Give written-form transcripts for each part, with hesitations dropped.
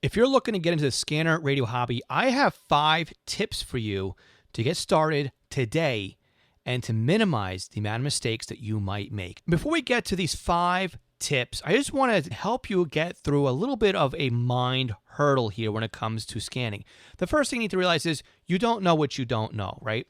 If you're looking to get into the scanner radio hobby, I have 5 tips for you to get started today and to minimize the amount of mistakes that you might make. Before we get to these 5 tips, I just want to help you get through a little bit of a mind hurdle here when it comes to scanning. The first thing you need to realize is you don't know what you don't know, right?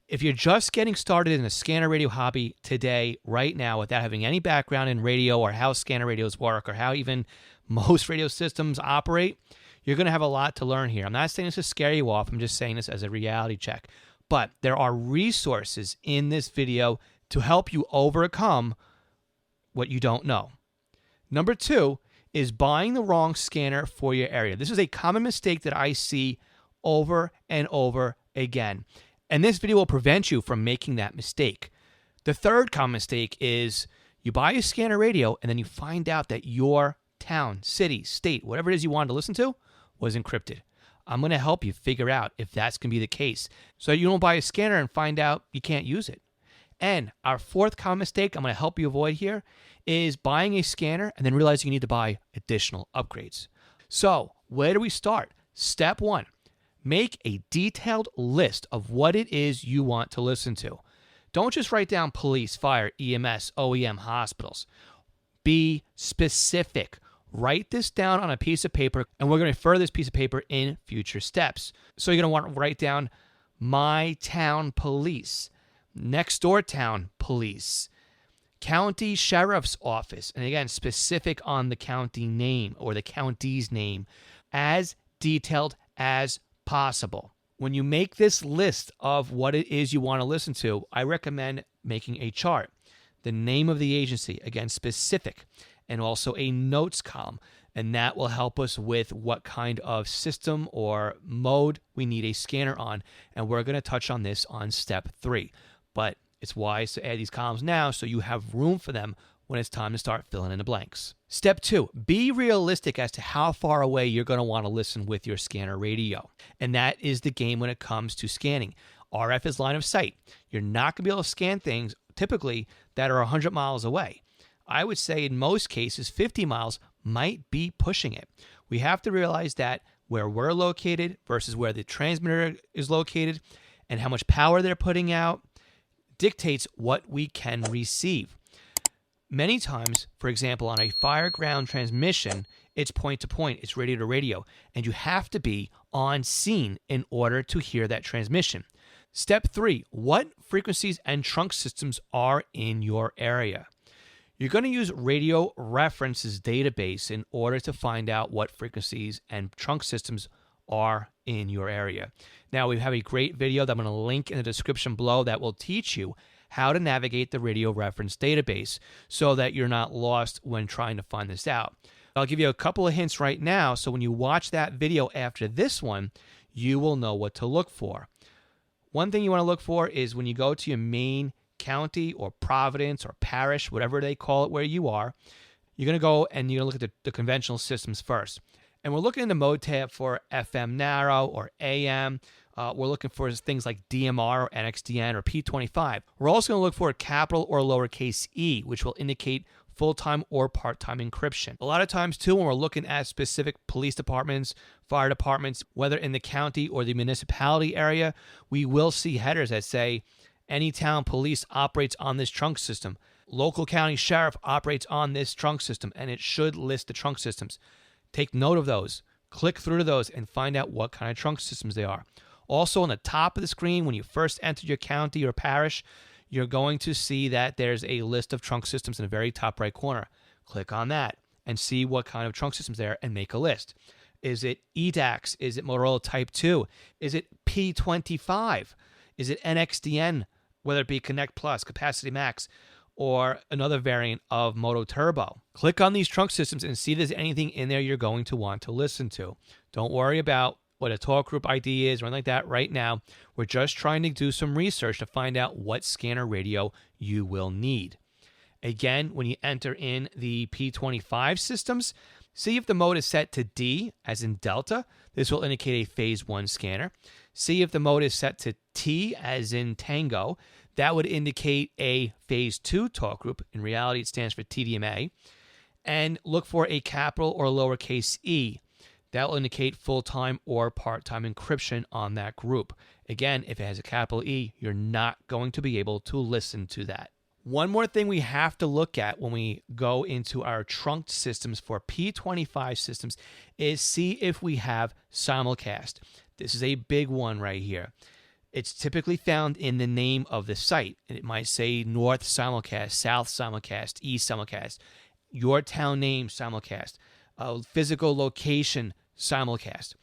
If you're just getting started in the scanner radio hobby today, right now, without having any background in radio or how scanner radios work or how even most radio systems operate, you're going to have a lot to learn here. I'm not saying this to scare you off. I'm just saying this as a reality check. But there are resources in this video to help you overcome what you don't know. Number 2 is buying the wrong scanner for your area. This is a common mistake that I see over and over again. And this video will prevent you from making that mistake. The third common mistake is you buy a scanner radio and then you find out that your town, city, state, whatever it is you wanted to listen to was encrypted. I'm going to help you figure out if that's going to be the case so you don't buy a scanner and find out you can't use it. And our fourth common mistake I'm going to help you avoid here is buying a scanner and then realizing you need to buy additional upgrades. So where do we start? Step 1, make a detailed list of what it is you want to listen to. Don't just write down police, fire, EMS, OEM, hospitals. Be specific. Write this down on a piece of paper, and we're going to refer this piece of paper in future steps. So you're going to want to write down my town police, next door town police, county sheriff's office, and again, specific on the county name or the county's name, as detailed as possible. When you make this list of what it is you want to listen to, I recommend making a chart. The name of the agency, again, specific, and also a notes column. And that will help us with what kind of system or mode we need a scanner on. And we're going to touch on this on step 3. But it's wise to add these columns now so you have room for them when it's time to start filling in the blanks. Step 2, be realistic as to how far away you're going to want to listen with your scanner radio. And that is the game when it comes to scanning. RF is line of sight. You're not going to be able to scan things typically that are 100 miles away. I would say in most cases, 50 miles might be pushing it. We have to realize that where we're located versus where the transmitter is located and how much power they're putting out dictates what we can receive. Many times, for example, on a fire ground transmission, it's point to point, it's radio to radio, and you have to be on scene in order to hear that transmission. Step 3, what frequencies and trunk systems are in your area? You're going to use Radio Reference's database in order to find out what frequencies and trunk systems are in your area. Now, we have a great video that I'm going to link in the description below that will teach you how to navigate the Radio Reference database so that you're not lost when trying to find this out. I'll give you a couple of hints right now, so when you watch that video after this one, you will know what to look for. One thing you want to look for is when you go to your main county or province or parish, whatever they call it where you are, you're going to go and you're going to look at the conventional systems first. And we're looking in the mode tab for FM narrow or AM. We're looking for things like DMR or NXDN or P25. We're also going to look for a capital or lowercase e, which will indicate full-time or part-time encryption. A lot of times, too, when we're looking at specific police departments, fire departments, whether in the county or the municipality area, we will see headers that say, any town police operates on this trunk system. Local county sheriff operates on this trunk system, and it should list the trunk systems. Take note of those. Click through to those and find out what kind of trunk systems they are. Also, on the top of the screen, when you first enter your county or parish, you're going to see that there's a list of trunk systems in the very top right corner. Click on that and see what kind of trunk systems there and make a list. Is it EDAX? Is it Motorola Type 2? Is it P25? Is it NXDN, whether it be Connect Plus, Capacity Max, or another variant of Moto Turbo? Click on these trunk systems and see if there's anything in there you're going to want to listen to. Don't worry about what a talk group ID is or anything like that right now. We're just trying to do some research to find out what scanner radio you will need. Again, when you enter in the P25 systems, see if the mode is set to D, as in Delta. This will indicate a Phase 1 scanner. See if the mode is set to T, as in Tango. That would indicate a Phase 2 talk group. In reality, it stands for TDMA. And look for a capital or lowercase e. that will indicate full-time or part-time encryption on that group. Again, if it has a capital E, you're not going to be able to listen to that. One more thing we have to look at when we go into our trunked systems for P25 systems is see if we have simulcast. This is a big one right here. It's typically found in the name of the site, and it might say North Simulcast, South Simulcast, East Simulcast, your town name simulcast, physical location simulcast.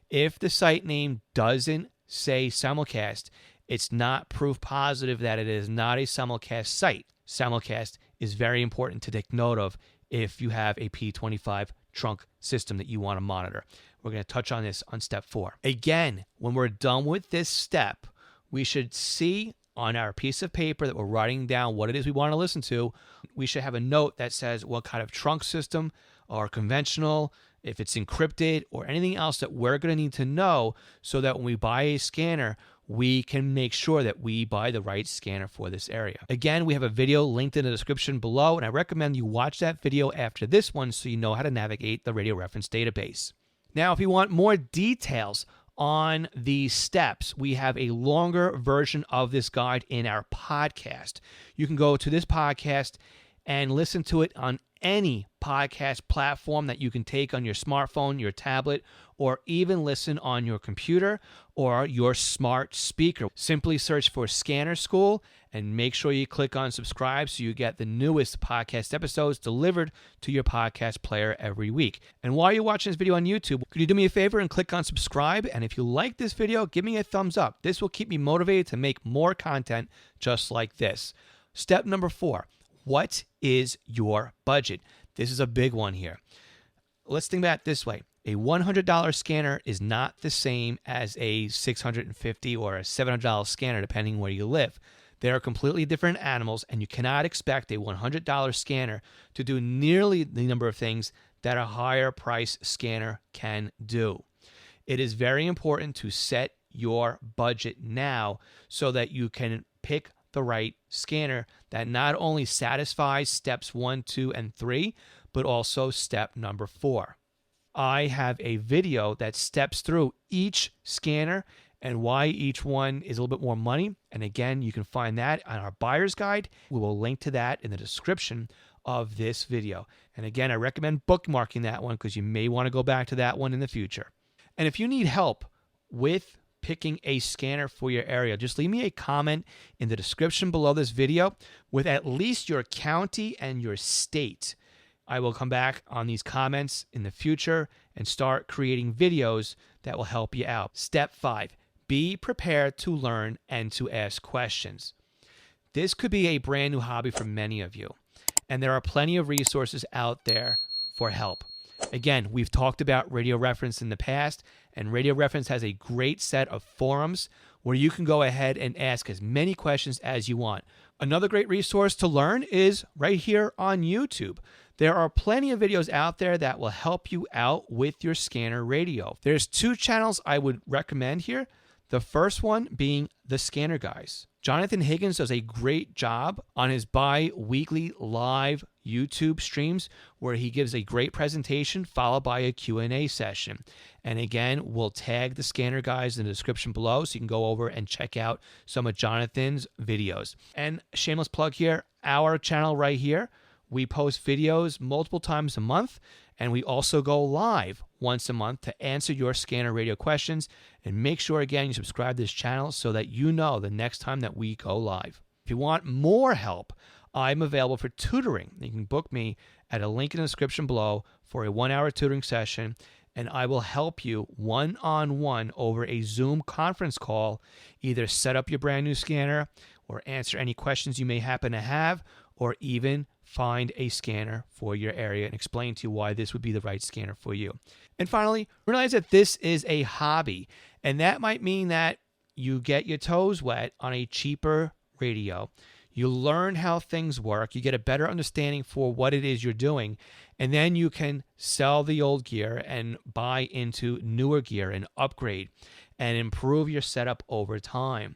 If the site name doesn't say simulcast, it's not proof positive that it is not a simulcast site. Simulcast is very important to take note of if you have a P25 trunk system that you want to monitor. We're going to touch on this on step 4. Again, when we're done with this step, we should see on our piece of paper that we're writing down what it is we want to listen to. We should have a note that says what kind of trunk system or conventional, if it's encrypted or anything else that we're going to need to know so that when we buy a scanner, we can make sure that we buy the right scanner for this area. Again, we have a video linked in the description below, and I recommend you watch that video after this one so you know how to navigate the radio reference database. Now, if you want more details on these steps, we have a longer version of this guide in our podcast. You can go to this podcast and listen to it on any podcast platform that you can take on your smartphone, your tablet, or even listen on your computer or your smart speaker. Simply search for Scanner School and make sure you click on subscribe so you get the newest podcast episodes delivered to your podcast player every week. And while you're watching this video on YouTube, could you do me a favor and click on subscribe? And if you like this video, give me a thumbs up. This will keep me motivated to make more content just like this. Step number 4. What is your budget? This is a big one here. Let's think about it this way. A $100 scanner is not the same as a $650 or a $700 scanner, depending where you live. They are completely different animals, and you cannot expect a $100 scanner to do nearly the number of things that a higher price scanner can do. It is very important to set your budget now so that you can pick the right scanner that not only satisfies steps 1, 2, and 3, but also step number 4. I have a video that steps through each scanner and why each one is a little bit more money. And again, you can find that on our buyer's guide. We will link to that in the description of this video. And again, I recommend bookmarking that one because you may want to go back to that one in the future. And if you need help with picking a scanner for your area, just leave me a comment in the description below this video with at least your county and your state. I will come back on these comments in the future and start creating videos that will help you out. Step 5, be prepared to learn and to ask questions. This could be a brand new hobby for many of you, and there are plenty of resources out there for help. Again, we've talked about Radio Reference in the past, and Radio Reference has a great set of forums where you can go ahead and ask as many questions as you want. Another great resource to learn is right here on YouTube. There are plenty of videos out there that will help you out with your scanner radio. There's 2 channels I would recommend here. The first one being The Scanner Guys. Jonathan Higgins does a great job on his bi-weekly live YouTube streams where he gives a great presentation followed by a Q&A session. And again, we'll tag The Scanner Guys in the description below so you can go over and check out some of Jonathan's videos. And shameless plug here, our channel right here, we post videos multiple times a month, and we also go live once a month to answer your scanner radio questions. And make sure, again, you subscribe to this channel so that you know the next time that we go live. If you want more help, I'm available for tutoring. You can book me at a link in the description below for a 1-hour tutoring session, and I will help you one-on-one over a Zoom conference call, either set up your brand new scanner or answer any questions you may happen to have, or even find a scanner for your area and explain to you why this would be the right scanner for you. And finally, realize that this is a hobby, and that might mean that you get your toes wet on a cheaper radio. You learn how things work. You get a better understanding for what it is you're doing, and then you can sell the old gear and buy into newer gear and upgrade and improve your setup over time.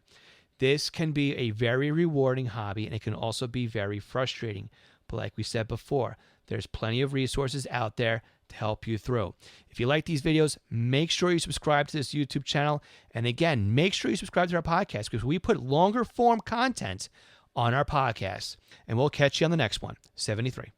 This can be a very rewarding hobby, and it can also be very frustrating. But like we said before, there's plenty of resources out there to help you through. If you like these videos, make sure you subscribe to this YouTube channel. And again, make sure you subscribe to our podcast because we put longer form content on our podcast. And we'll catch you on the next one. 73.